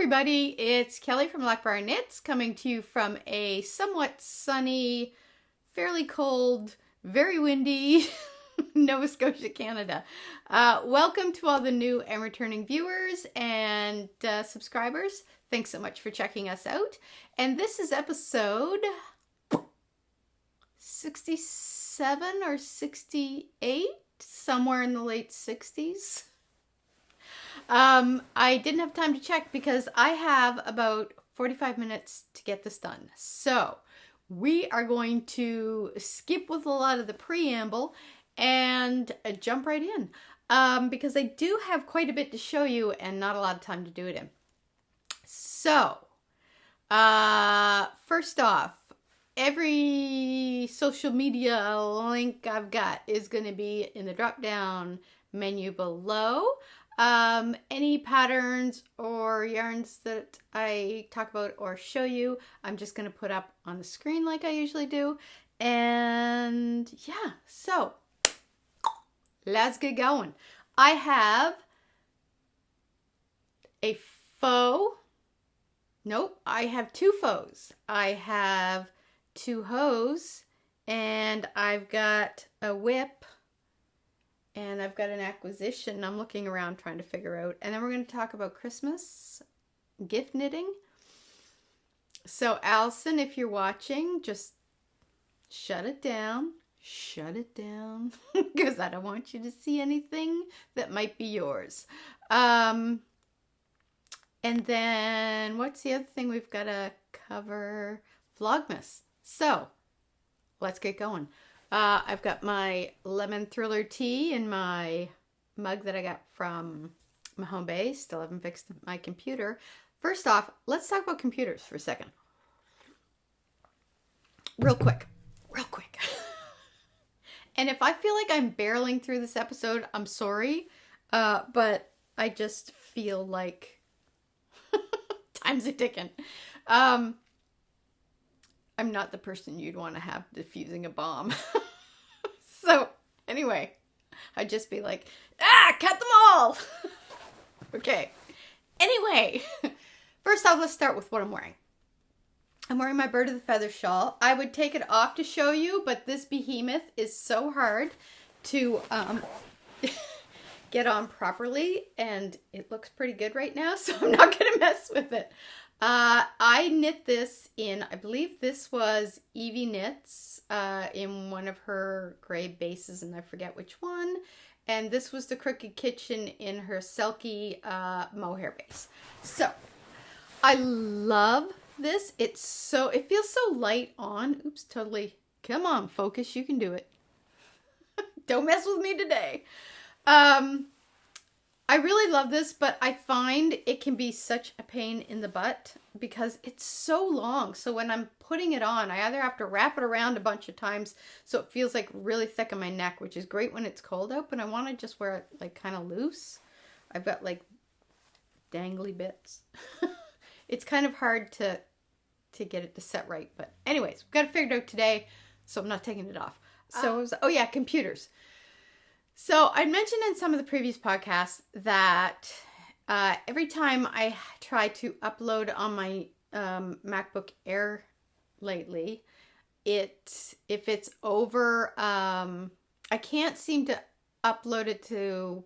everybody, it's Kelly from Loch Briar Knits coming to you from a somewhat sunny, fairly cold, very windy Nova Scotia, Canada. Welcome to all the new and returning viewers and subscribers. Thanks so much for checking us out. And this is episode 67 or 68, somewhere in the late 60s. I didn't have time to check because I have about 45 minutes to get this done. So we are going to skip with a lot of the preamble and jump right in because I do have quite a bit to show you and not a lot of time to do it in. So first off, every social media link I've got is going to be in the drop down menu below. Any patterns or yarns that I talk about or show you, I'm just going to put up on the screen like I usually do. And yeah, so let's get going. I have a faux. Nope, I have two faux. I have two hose and I've got a whip. And I've got an acquisition I'm looking around trying to figure out. And then we're going to talk about Christmas gift knitting. So Allison, if you're watching, just shut it down. Shut it down. Because I don't want you to see anything that might be yours. And then what's the other thing we've got to cover? Vlogmas. So let's get going. I've got my lemon thriller tea in my mug that I got from my home base. Still haven't fixed my computer. First off, let's talk about computers for a second. Real quick. And if I feel like I'm barreling through this episode, I'm sorry. But I just feel like time's a ticking. I'm not the person you'd want to have defusing a bomb. So, anyway, I'd just be like, cut them all! Okay. Anyway, first off, let's start with what I'm wearing. I'm wearing my Bird of the Feather shawl. I would take it off to show you, but this behemoth is so hard to get on properly, and it looks pretty good right now, so I'm not going to mess with it. I knit this in, I believe this was Evie Knits in one of her gray bases, and I forget which one. And this was the Crooked Kitchen in her Selkie mohair base. So, I love this. It feels so light on. Oops, totally. Come on, focus. You can do it. Don't mess with me today. I really love this, but I find it can be such a pain in the butt because it's so long. So when I'm putting it on, I either have to wrap it around a bunch of times so it feels like really thick on my neck, which is great when it's cold out, but I want to just wear it like kind of loose. I've got like dangly bits. It's kind of hard to get it to set right, but anyways, we've got it figured out today, so I'm not taking it off. So, oh yeah, computers. So I mentioned in some of the previous podcasts that every time I try to upload on my MacBook Air lately, if it's over, I can't seem to upload it to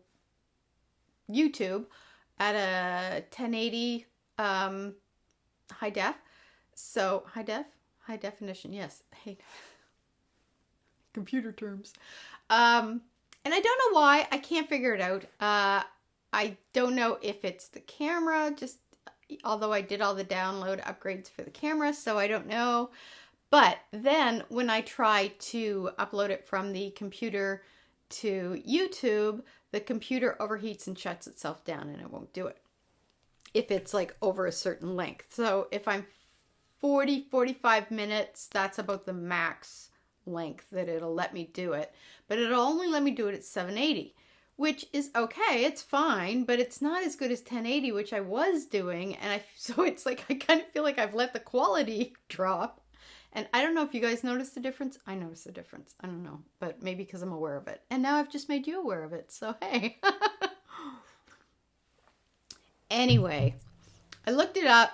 YouTube at a 1080 high def. So high definition, yes. Hey, computer terms. And I don't know why. I can't figure it out. I don't know if it's the camera, although I did all the download upgrades for the camera, so I don't know. But then when I try to upload it from the computer to YouTube, the computer overheats and shuts itself down and it won't do it if it's like over a certain length. So if I'm 45 minutes, that's about the max length that it'll let me do it, but it'll only let me do it at 780, which is okay, it's fine, but it's not as good as 1080, which I was doing, and so it's like I kind of feel like I've let the quality drop, and I don't know if you guys noticed the difference. I noticed the difference. I don't know, but maybe because I'm aware of it, and now I've just made you aware of it, so hey. Anyway, I looked it up,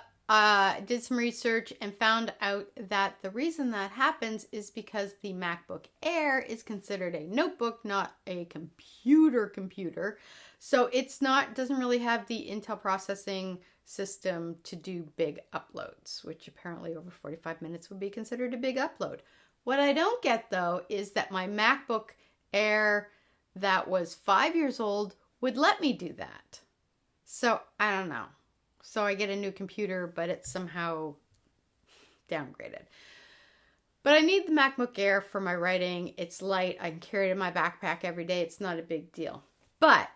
did some research, and found out that the reason that happens is because the MacBook Air is considered a notebook, not a computer. So it's not, doesn't really have the Intel processing system to do big uploads, which apparently over 45 minutes would be considered a big upload. What I don't get though is that my MacBook Air that was 5 years old would let me do that. So I don't know. So I get a new computer, but it's somehow downgraded. But I need the MacBook Air for my writing. It's light. I can carry it in my backpack every day. It's not a big deal. But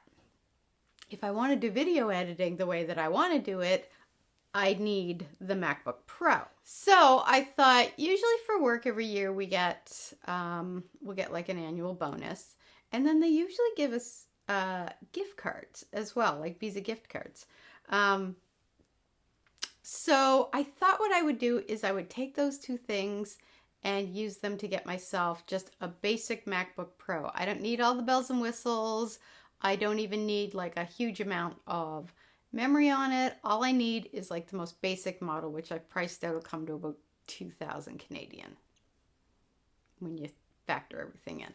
if I want to do video editing the way that I want to do it, I need the MacBook Pro. So I thought usually for work every year we'll get like an annual bonus. And then they usually give us gift cards as well, like Visa gift cards. So I thought what I would do is I would take those two things and use them to get myself just a basic MacBook Pro. I don't need all the bells and whistles. I don't even need like a huge amount of memory on it. All I need is like the most basic model, which I've priced out, will come to about 2,000 Canadian when you factor everything in.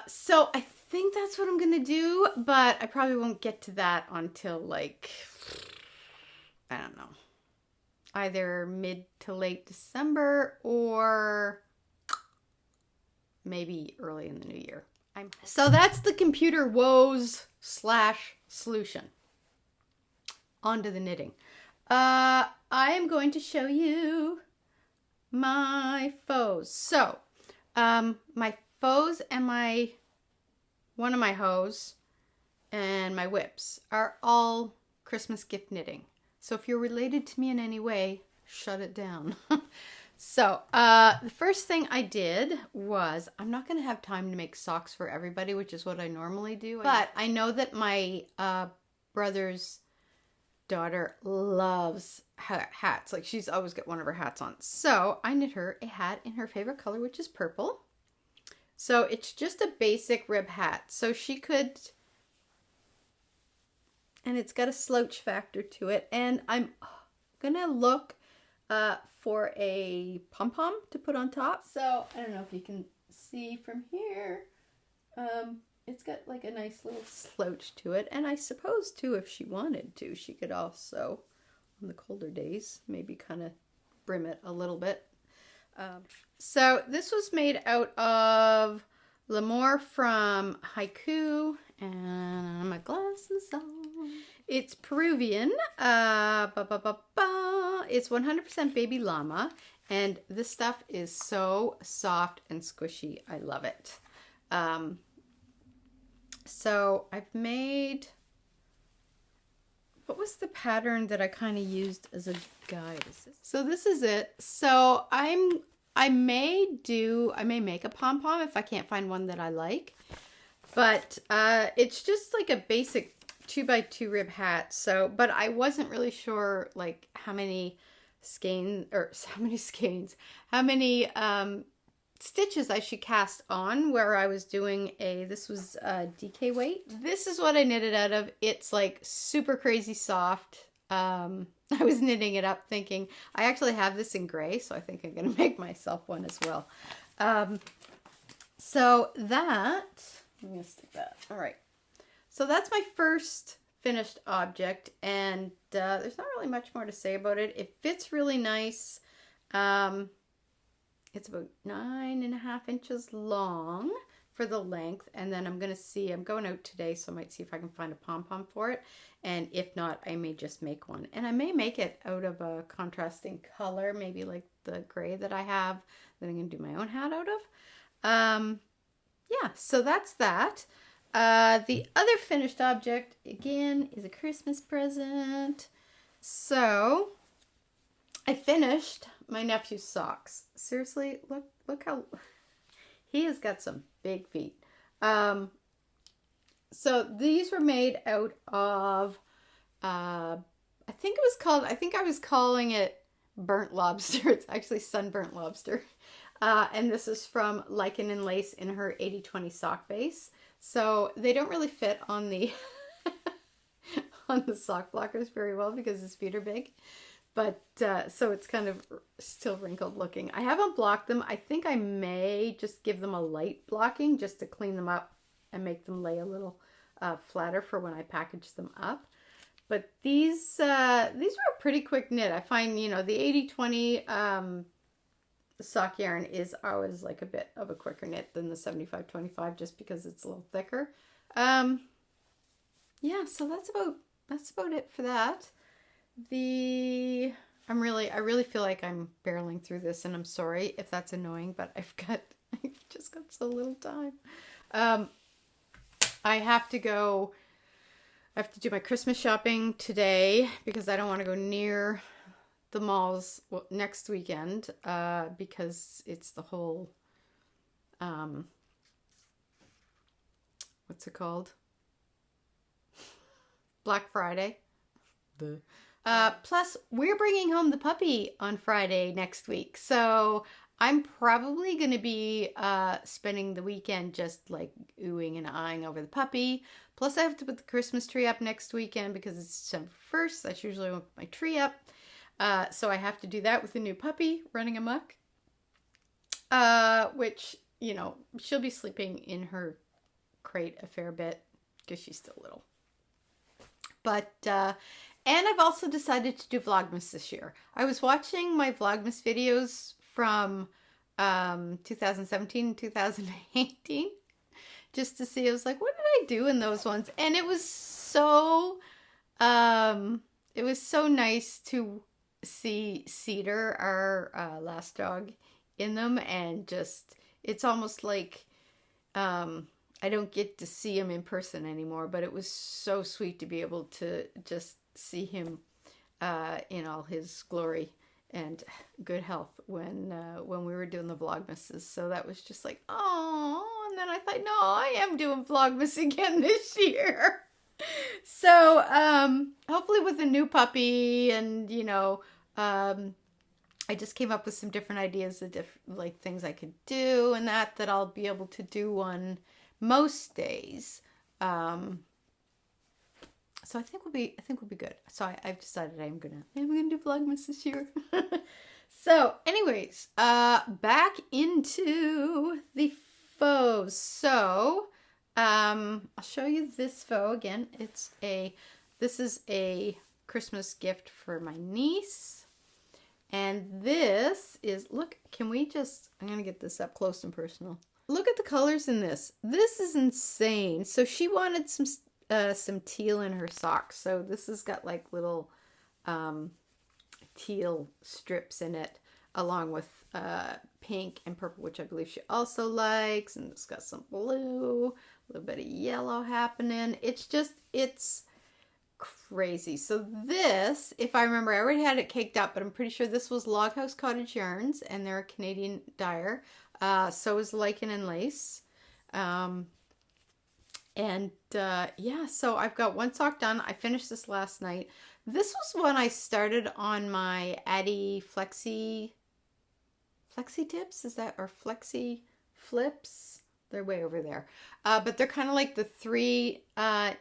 So I think that's what I'm going to do, but I probably won't get to that until like, I don't know, either mid to late December or maybe early in the new year. So that's the computer woes / solution. On to the knitting. I am going to show you my foes. So, my foes and one of my hose and my whips are all Christmas gift knitting. So if you're related to me in any way, shut it down. So, the first thing I did was, I'm not going to have time to make socks for everybody, which is what I normally do. But I know that my brother's daughter loves hats. Like, she's always got one of her hats on. So, I knit her a hat in her favorite color, which is purple. So, it's just a basic rib hat. So, she could... And it's got a slouch factor to it. And I'm going to look... for a pom-pom to put on top. So, I don't know if you can see from here. It's got like a nice little slouch to it. And I suppose too, if she wanted to, she could also, on the colder days, maybe kind of brim it a little bit. So this was made out of L'Amour from Haiku. And my glasses on. It's Peruvian. It's 100% baby llama. And this stuff is so soft and squishy. I love it. So I've made... What was the pattern that I kind of used as a guide? So this is it. So I may make a pom-pom if I can't find one that I like. But it's just like a basic 2x2 rib hat. So, but I wasn't really sure like how many stitches I should cast on where I was doing this was DK weight. This is what I knitted out of. It's like super crazy soft. I was knitting it up thinking, I actually have this in gray, so I think I'm going to make myself one as well. So that, I'm going to stick that. All right. So that's my first finished object, and there's not really much more to say about it. It fits really nice. It's about 9.5 inches long for the length, and then I'm going out today, so I might see if I can find a pom-pom for it, and if not, I may just make one. And I may make it out of a contrasting color, maybe like the gray that I have, that I'm going to do my own hat out of. Yeah, so that's that. The other finished object, again, is a Christmas present. So, I finished my nephew's socks. Seriously, look how... He has got some big feet. So, these were made out of... I think I was calling it burnt lobster. It's actually sunburnt lobster. And this is from Lichen and Lace in her 80/20 sock base. So they don't really fit on the on the sock blockers very well because his feet are big. But, so it's kind of still wrinkled looking. I haven't blocked them. I think I may just give them a light blocking just to clean them up and make them lay a little flatter for when I package them up. But these were a pretty quick knit. I find, you know, the 80-20 sock yarn is always like a bit of a quicker knit than the 75-25 just because it's a little thicker. Yeah, so that's about it for that. I really feel like I'm barreling through this, and I'm sorry if that's annoying, but I've just got so little time. I have to do my Christmas shopping today because I don't want to go near the malls next weekend because it's the whole what's it called? Black Friday. Plus, we're bringing home the puppy on Friday next week, so I'm probably going to be spending the weekend just like oohing and eyeing over the puppy. Plus, I have to put the Christmas tree up next weekend because it's December 1st. That's usually when I put my tree up. So I have to do that with the new puppy running amok. Which, you know, she'll be sleeping in her crate a fair bit because she's still little. But, and I've also decided to do Vlogmas this year. I was watching my Vlogmas videos from 2017 and 2018 just to see. I was like, what did I do in those ones? And it was so nice to see Cider, our last dog, in them, and just, it's almost like I don't get to see him in person anymore, but it was so sweet to be able to just see him in all his glory and good health when we were doing the Vlogmases. So that was just like, oh, and then I thought, no, I am doing Vlogmas again this year. So hopefully with a new puppy, and you know, I just came up with some different ideas of like things I could do, and that I'll be able to do on most days. So I think we'll be good. So I've decided I'm gonna do Vlogmas this year. So anyways, back into the faux. So I'll show you this faux again. This is a Christmas gift for my niece. And this is, look, I'm gonna get this up close and personal. Look at the colors in this. This is insane. So she wanted some teal in her socks. So this has got like little teal strips in it, along with pink and purple, which I believe she also likes. And it's got some blue, a little bit of yellow happening. It's crazy. So this, if I remember, I already had it caked up, but I'm pretty sure this was Log House Cottage yarns, and they're a Canadian dyer. So is Lichen and Lace. Yeah, so I've got one sock done. I finished this last night. This was one I started on my Addy Flexi tips, or Flexi flips. They're way over there. But they're kind of like the 3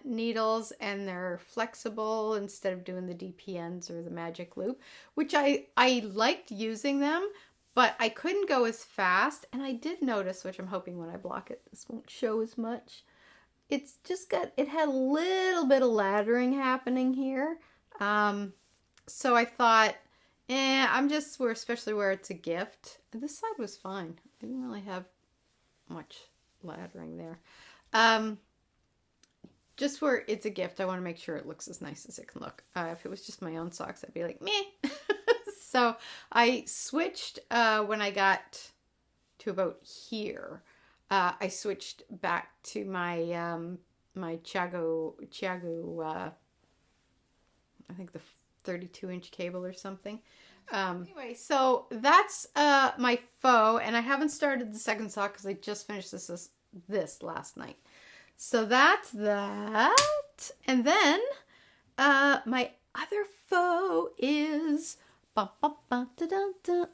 needles, and they're flexible instead of doing the DPNs or the magic loop, which I liked using them, but I couldn't go as fast. And I did notice, which I'm hoping when I block it, this won't show as much. It had a little bit of laddering happening here. So I thought, especially where it's a gift. And this side was fine. I didn't really have much laddering there. Just where it's a gift, I want to make sure it looks as nice as it can look. If it was just my own socks, I'd be like, meh. So I switched when I got to about here. I switched back to my my Chiago, I think the 32-inch cable or something. Anyway, so that's my faux, and I haven't started the second sock because I just finished this last night. So that's that. And then my other faux is I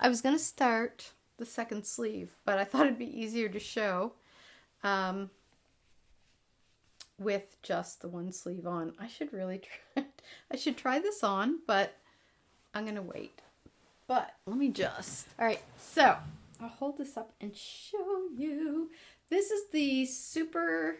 was going to start the second sleeve, but I thought it'd be easier to show. with just the one sleeve on. I should really try. I should try this on, but I'm gonna wait. But let me just. All right, so I'll hold this up and show you. This is the super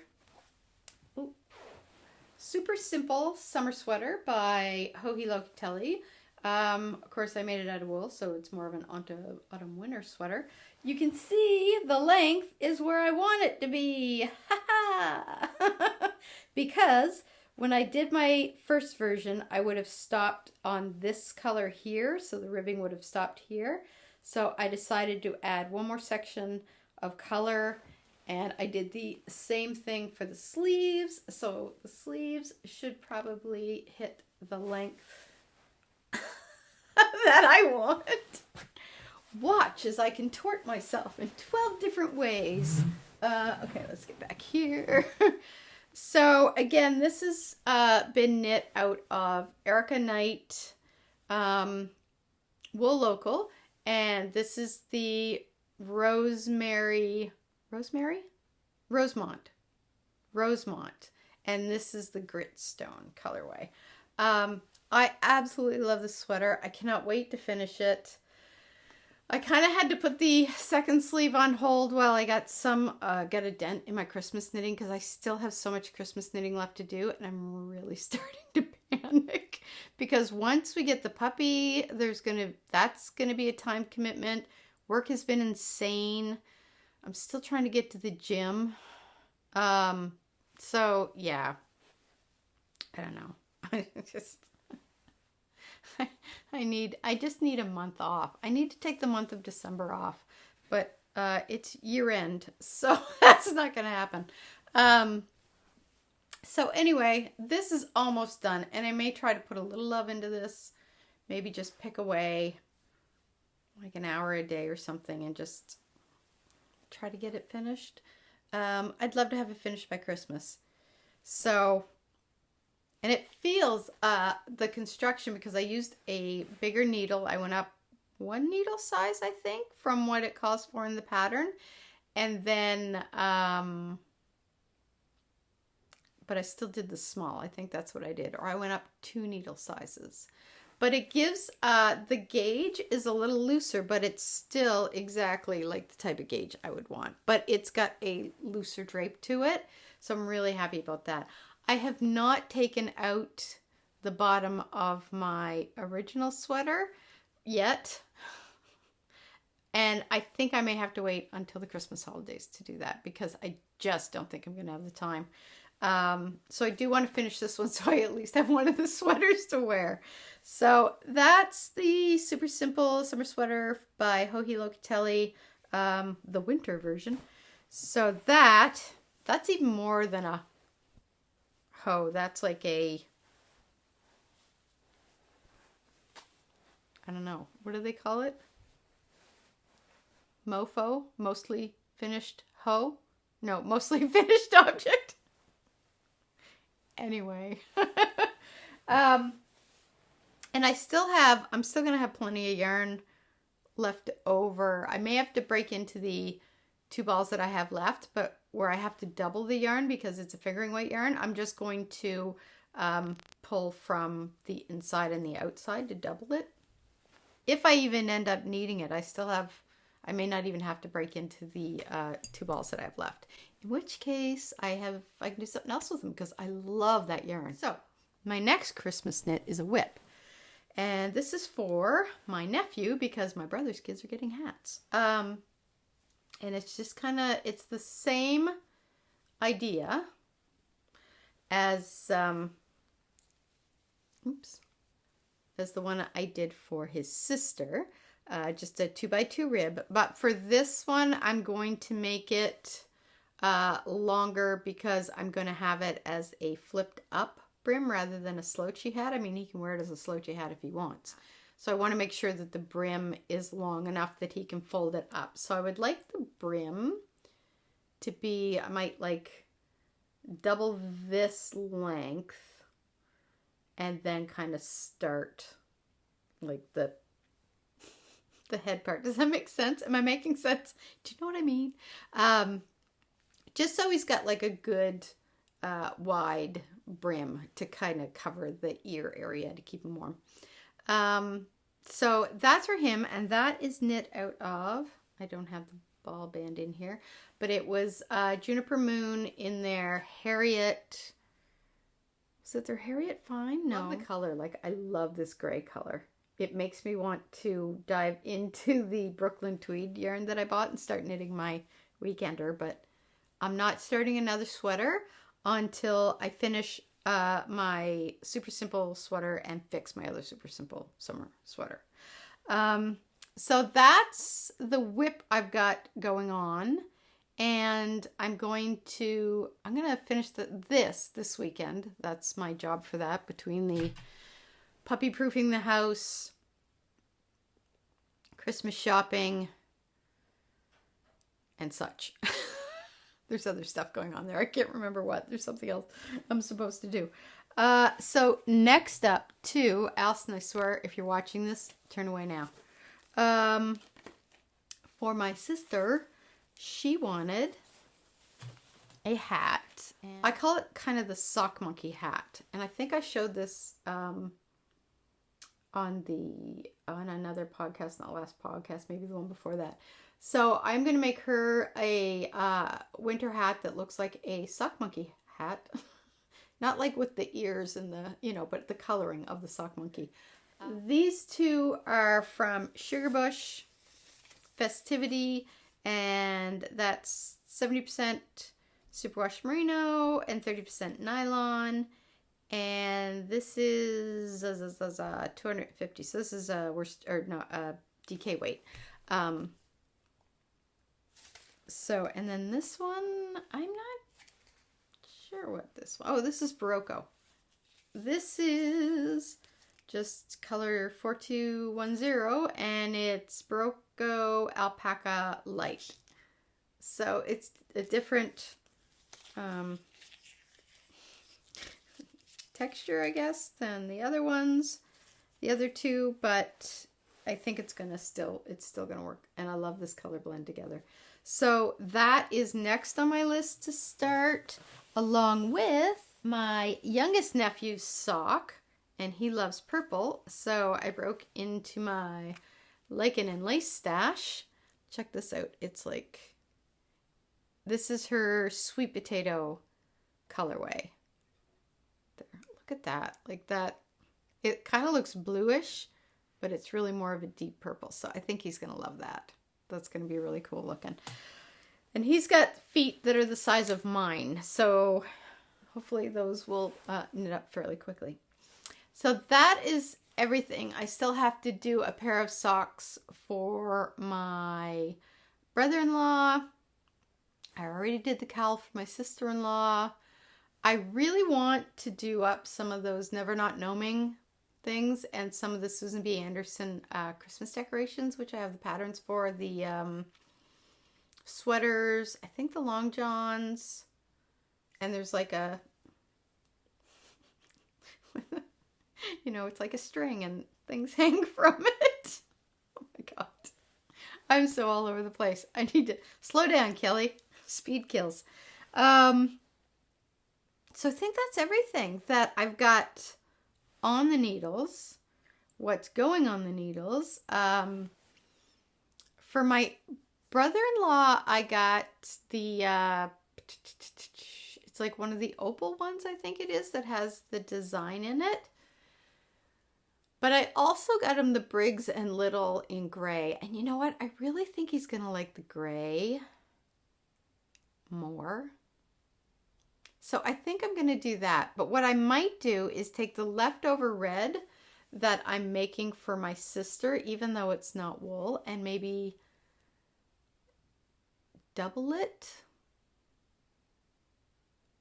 simple summer sweater by Lichen. Of course, I made it out of wool, so it's more of an autumn winter sweater. You can see the length is where I want it to be. Because when I did my first version, I would have stopped on this color here, so the ribbing would have stopped here. So I decided to add one more section of color, and I did the same thing for the sleeves. So the sleeves should probably hit the length that I want. Watch as I contort myself in 12 different ways. Okay, let's get back here. So again, this has been knit out of Erika Knight Wool Local, and this is the Rosemont, and this is the Gritstone colorway. I absolutely love this sweater. I cannot wait to finish it. I kind of had to put the second sleeve on hold while I got a dent in my Christmas knitting, because I still have so much Christmas knitting left to do, and I'm really starting to panic because once we get the puppy, that's gonna be a time commitment. Work has been insane. I'm still trying to get to the gym. So yeah, I don't know. I just need a month off. I need to take the month of December off, but it's year end, so that's not going to happen. So anyway, this is almost done, and I may try to put a little love into this, maybe just pick away like an hour a day or something and just try to get it finished. I'd love to have it finished by Christmas. So, and it feels, the construction, because I used a bigger needle. I went up one needle size, I think, from what it calls for in the pattern. And then, but I still did the small. I think that's what I did. Or I went up 2 needle sizes. But it gives, the gauge is a little looser, but it's still exactly like the type of gauge I would want. But it's got a looser drape to it. So I'm really happy about that. I have not taken out the bottom of my original sweater yet. And I think I may have to wait until the Christmas holidays to do that, because I just don't think I'm going to have the time. So I do want to finish this one so I at least have one of the sweaters to wear. So that's the super simple summer sweater by Lichen, the winter version. So that's even more than a that's like a, I don't know, what do they call it? Mofo? Mostly finished hoe? No, mostly finished object. Anyway. And I'm still going to have plenty of yarn left over. I may have to break into the 2 balls that I have left, but where I have to double the yarn because it's a figuring weight yarn, I'm just going to pull from the inside and the outside to double it. If I even end up needing it, I may not even have to break into the 2 balls that I have left. In which case, I can do something else with them because I love that yarn. So, my next Christmas knit is a whip. And this is for my nephew because my brother's kids are getting hats. And it's just it's the same idea as, as the one I did for his sister. Just a 2x2 rib. But for this one, I'm going to make it longer because I'm going to have it as a flipped up brim rather than a slouchy hat. I mean, he can wear it as a slouchy hat if he wants. So I want to make sure that the brim is long enough that he can fold it up. So I would like the brim to be, I might like double this length and then kind of start like the head part. Does that make sense? Am I making sense? Do you know what I mean? Just so he's got like a good wide brim to kind of cover the ear area to keep him warm. So that's for him, and that is knit out of, I don't have the ball band in here, but it was Juniper Moon in their Harriet. Was it their Harriet Fine? No. I love the color. Like, I love this gray color. It makes me want to dive into the Brooklyn Tweed yarn that I bought and start knitting my weekender, but I'm not starting another sweater until I finish my super simple sweater and fix my other super simple summer sweater. So that's the whip I've got going on, and I'm gonna finish this weekend. That's my job for that, between the puppy proofing the house, Christmas shopping, and such. There's other stuff going on there. I can't remember what. There's something else I'm supposed to do. So next up, too, Alison, I swear, if you're watching this, turn away now. For my sister, she wanted a hat. And I call it kind of the sock monkey hat. And I think I showed this on another podcast, not last podcast, maybe the one before that. So I'm going to make her a winter hat that looks like a sock monkey hat. Not like with the ears and but the coloring of the sock monkey. These two are from Sugar Bush Festivity, and that's 70% superwash merino and 30% nylon. And this is 250. So this is DK weight. So, and then this one, I'm not sure what this one. Oh, this is Barocco. This is just color 4210, and it's Barocco Alpaca Light. So it's a different texture, I guess, than the other ones, the other two, but I think it's still gonna work, and I love this color blend together. So that is next on my list to start, along with my youngest nephew's sock, and he loves purple, so I broke into my Lichen and lace stash. Check this out. It's like, this is her sweet potato colorway. There, look at that. Like that, it kind of looks bluish, but it's really more of a deep purple, so I think he's going to love that. That's going to be really cool looking. And he's got feet that are the size of mine, so hopefully those will knit up fairly quickly. So that is everything. I still have to do a pair of socks for my brother-in-law. I already did the cowl for my sister-in-law. I really want to do up some of those Never Not Gnoming things and some of the Susan B. Anderson Christmas decorations, which I have the patterns for. The sweaters, I think the long johns, and there's like a, it's like a string and things hang from it. Oh my God. I'm so all over the place. I need to slow down, Kelly. Speed kills. So I think that's everything that I've got on the needles, what's going on the needles. For my brother-in-law, I got the, it's like one of the opal ones, I think it is, that has the design in it. But I also got him the Briggs and Little in gray. And you know what? I really think he's going to like the gray more. So I think I'm going to do that. But what I might do is take the leftover red that I'm making for my sister, even though it's not wool, and maybe double it.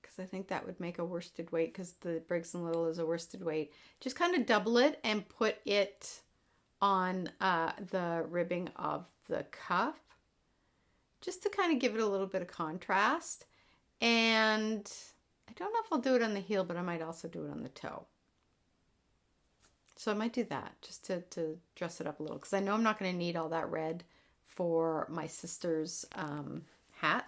Because I think that would make a worsted weight, because the Briggs and Little is a worsted weight. Just kind of double it and put it on the ribbing of the cuff, just to kind of give it a little bit of contrast. And I don't know if I'll do it on the heel, but I might also do it on the toe. So I might do that just to dress it up a little, because I know I'm not going to need all that red for my sister's hat,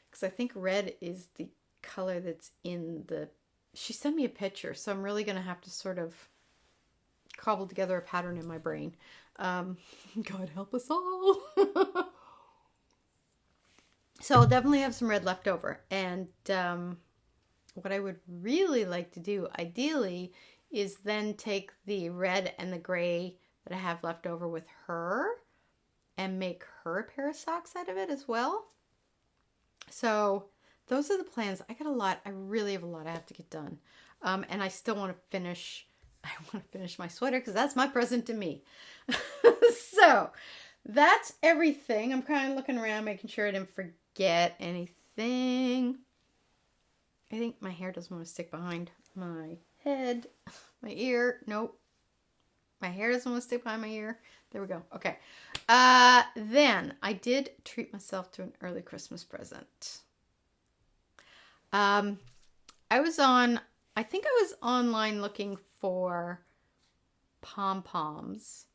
because I think red is the color that's in the, she sent me a picture, so I'm really going to have to sort of cobble together a pattern in my brain. God help us all. So I'll definitely have some red left over. And what I would really like to do, ideally, is then take the red and the gray that I have left over with her and make her a pair of socks out of it as well. So those are the plans. I got a lot. I really have a lot I have to get done. And I still want to finish. I want to finish my sweater because that's my present to me. So that's everything. I'm kind of looking around, making sure I didn't forget anything. I think my hair doesn't want to stick behind my head, my ear. Nope. My hair doesn't want to stick behind my ear. There we go. Okay. Then I did treat myself to an early Christmas present. I think I was online looking for pom-poms.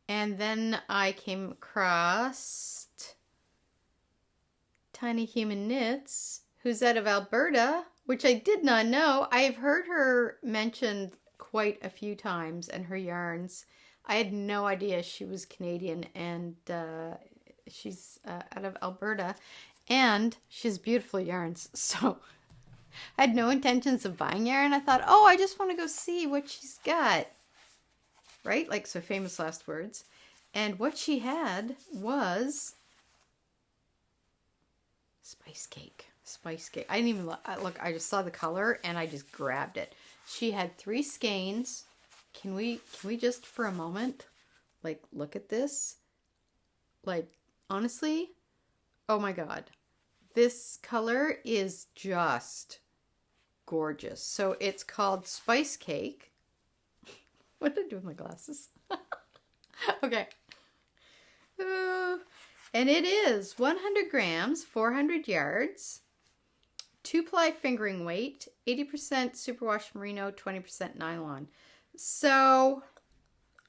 And then I came across Tiny Human Knits, who's out of Alberta, which I did not know. I've heard her mentioned quite a few times and her yarns. I had no idea she was Canadian, and she's out of Alberta, and she has beautiful yarns. So I had no intentions of buying yarn. I thought, oh, I just want to go see what she's got. Right? Like, so famous last words. And what she had was spice cake. Spice cake. I didn't even look. I just saw the color and I just grabbed it. She had 3 skeins. Can we just for a moment, like, look at this? Like, honestly, oh my God. This color is just gorgeous. So it's called Spice Cake. What did I do with my glasses? Okay. And it is 100 grams, 400 yards, 2-ply fingering weight, 80% superwash merino, 20% nylon. So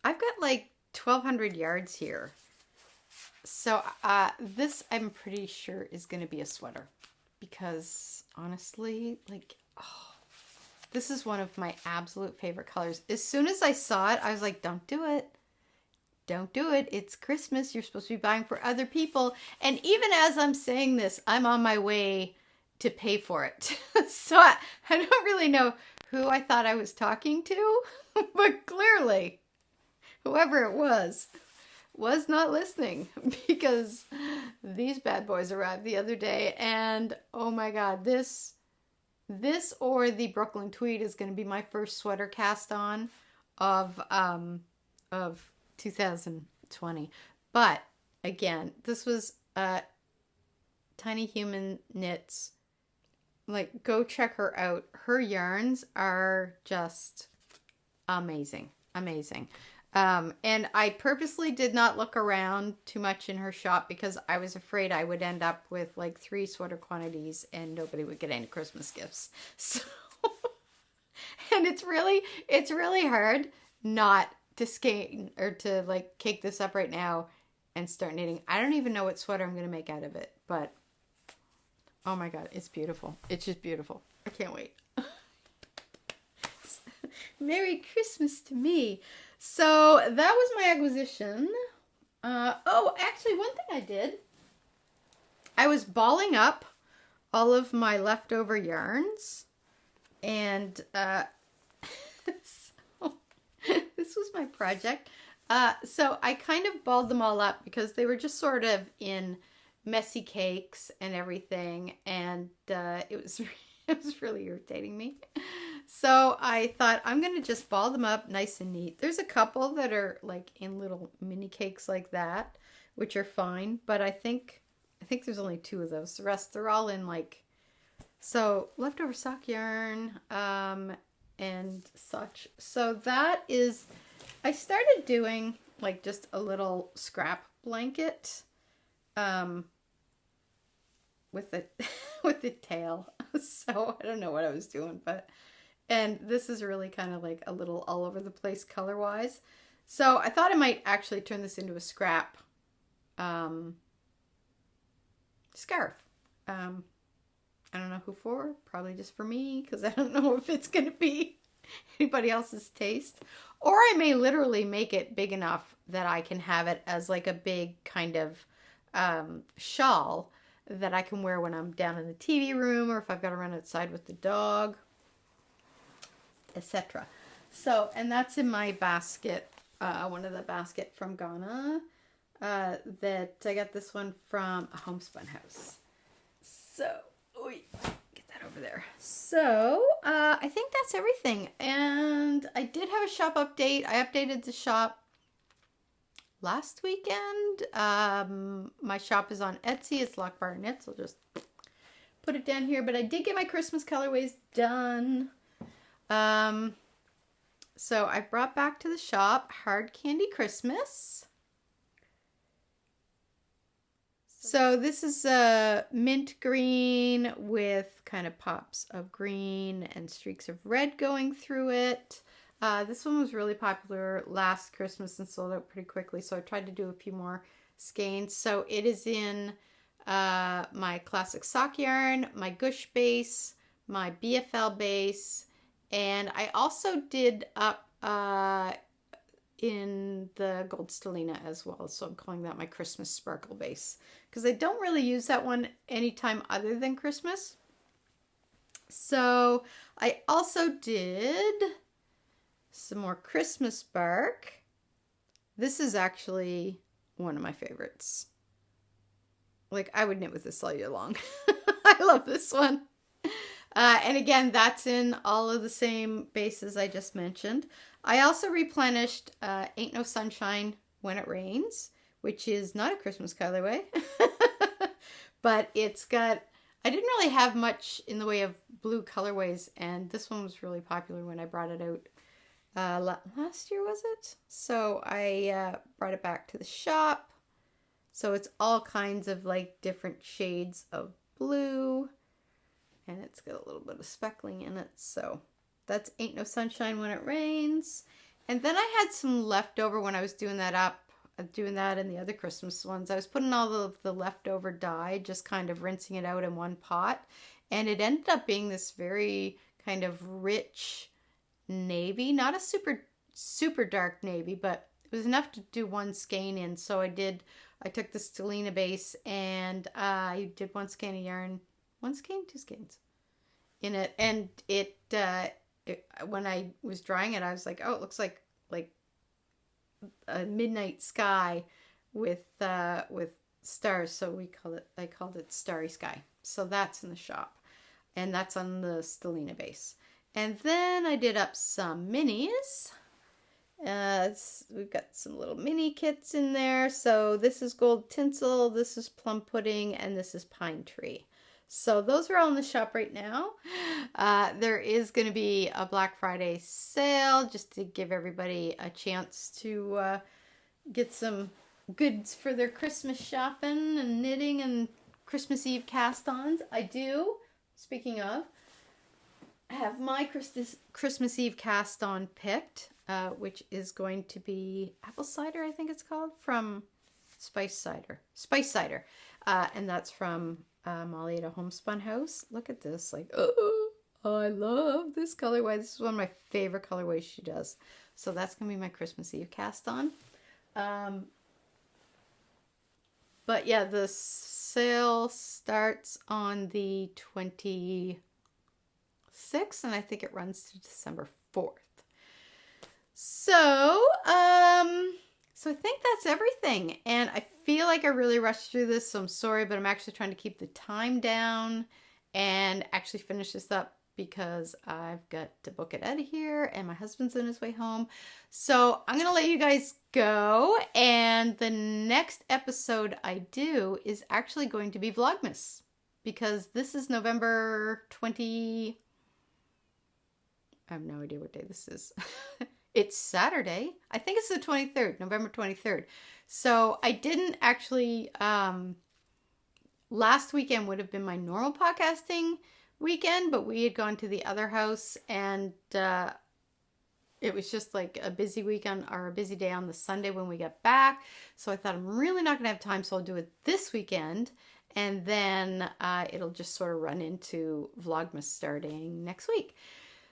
I've got like 1,200 yards here. So this I'm pretty sure is going to be a sweater because honestly, like, oh, this is one of my absolute favorite colors. As soon as I saw it, I was like, don't do it. Don't do it. It's Christmas. You're supposed to be buying for other people. And even as I'm saying this, I'm on my way to pay for it. So I don't really know who I thought I was talking to, but clearly, whoever it was not listening because these bad boys arrived the other day. And oh my God, this or the Brooklyn Tweed is going to be my first sweater cast on of 2020. But again, this was Tiny Human Knits. Like, go check her out. Her yarns are just amazing. Amazing. And I purposely did not look around too much in her shop because I was afraid I would end up with like 3 sweater quantities and nobody would get any Christmas gifts. So, and it's really hard not to skate or to like cake this up right now and start knitting. I don't even know what sweater I'm going to make out of it, but oh my God, it's beautiful. It's just beautiful. I can't wait. Merry Christmas to me. So that was my acquisition. Oh, actually, one thing I did, I was balling up all of my leftover yarns, and so this was my project. So I kind of balled them all up because they were just sort of in messy cakes and everything, and it was really irritating me. So I thought I'm going to just ball them up nice and neat. There's a couple that are like in little mini cakes like that, which are fine, but I think there's only 2 of those. The rest, they're all in like, so leftover sock yarn and such. So that is, I started doing like just a little scrap blanket with the tail. So I don't know what I was doing, but, and this is really kind of like a little all over the place color wise. So I thought I might actually turn this into a scrap scarf. I don't know who for. Probably just for me, because I don't know if it's going to be anybody else's taste. Or I may literally make it big enough that I can have it as like a big kind of shawl that I can wear when I'm down in the TV room, or if I've got to run outside with the dog, etc. So, and that's in my basket, one of the basket from Ghana, that I got this one from a homespun house. So, get that over there. So, I think that's everything. And I did have a shop update. I updated the shop last weekend. My shop is on Etsy. It's Loch Briar Knits. I'll just put it down here. But I did get my Christmas colorways done. So I brought back to the shop Hard Candy Christmas. So this is a mint green with kind of pops of green and streaks of red going through it. This one was really popular last Christmas and sold out pretty quickly, so I tried to do a few more skeins. So it is in my classic sock yarn, my Gush base, my BFL base, and I also did up in the gold stellina as well. So I'm calling that my Christmas sparkle base, because I don't really use that one anytime other than Christmas. So I also did some more Christmas bark. This is actually one of my favorites. Like, I would knit with this all year long. I love this one. And again, that's in all of the same bases I just mentioned. I also replenished Ain't No Sunshine When It Rains, which is not a Christmas colorway. But it's got, I didn't really have much in the way of blue colorways, and this one was really popular when I brought it out last year, was it? So I brought it back to the shop. So it's all kinds of like different shades of blue, and it's got a little bit of speckling in it. So that's Ain't No Sunshine When It Rains. And then I had some leftover when I was doing that up, doing that and the other Christmas ones. I was putting all of the leftover dye, just kind of rinsing it out in one pot. And it ended up being this very kind of rich navy, not a super dark navy, but it was enough to do one skein in. So I took the stellina base and I did one skein of yarn, two skeins in it. And it when I was drying it, I was like, oh, it looks like a midnight sky with stars. So I called it Starry Sky. So that's in the shop, and that's on the stellina base. And then I did up some minis. We've got some little mini kits in there. So this is Gold Tinsel, this is Plum Pudding, and this is Pine Tree. So those are all in the shop right now. There is going to be a Black Friday sale just to give everybody a chance to get some goods for their Christmas shopping and knitting and Christmas Eve cast-ons. I do, speaking of, have my Christmas Eve cast-on picked, which is going to be apple cider, I think it's called, from Spice Cider. And that's from Molly at a Homespun House. Look at this. Like, oh, I love this colorway. This is one of my favorite colorways she does. So that's going to be my Christmas Eve cast on. But yeah, the sale starts on the 26th, and I think it runs to December 4th. So I think that's everything. And I feel like I really rushed through this, so I'm sorry, but I'm actually trying to keep the time down and actually finish this up because I've got to book it out of here and my husband's on his way home. So I'm going to let you guys go. And the next episode I do is actually going to be Vlogmas, because this is November 20... I have no idea what day this is. It's Saturday. I think it's the 23rd, November 23rd. So I didn't actually, last weekend would have been my normal podcasting weekend, but we had gone to the other house and it was just like a busy weekend or a busy day on the Sunday when we got back. So I thought I'm really not going to have time, so I'll do it this weekend. And then it'll just sort of run into Vlogmas starting next week.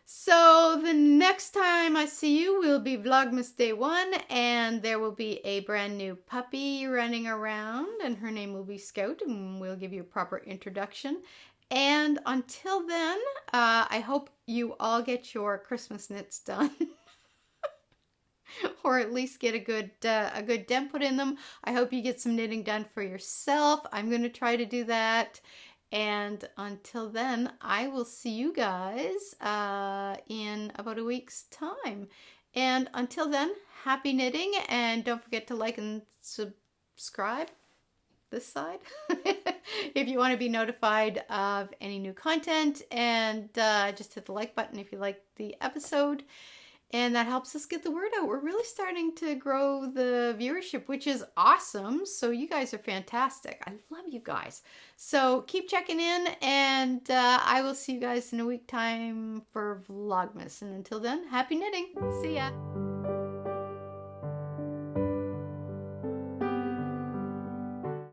So the next time I see you will be Vlogmas Day 1, and there will be a brand new puppy running around, and her name will be Scout, and we'll give you a proper introduction. And until then, I hope you all get your Christmas knits done. Or at least get a good dent put in them. I hope you get some knitting done for yourself. I'm going to try to do that. And until then, I will see you guys in about a week's time. And until then, happy knitting, and don't forget to like and subscribe this side if you want to be notified of any new content, and just hit the like button if you like the episode. And that helps us get the word out. We're really starting to grow the viewership, which is awesome. So you guys are fantastic. I love you guys. So keep checking in, and I will see you guys in a week time for Vlogmas. And until then, happy knitting. See ya.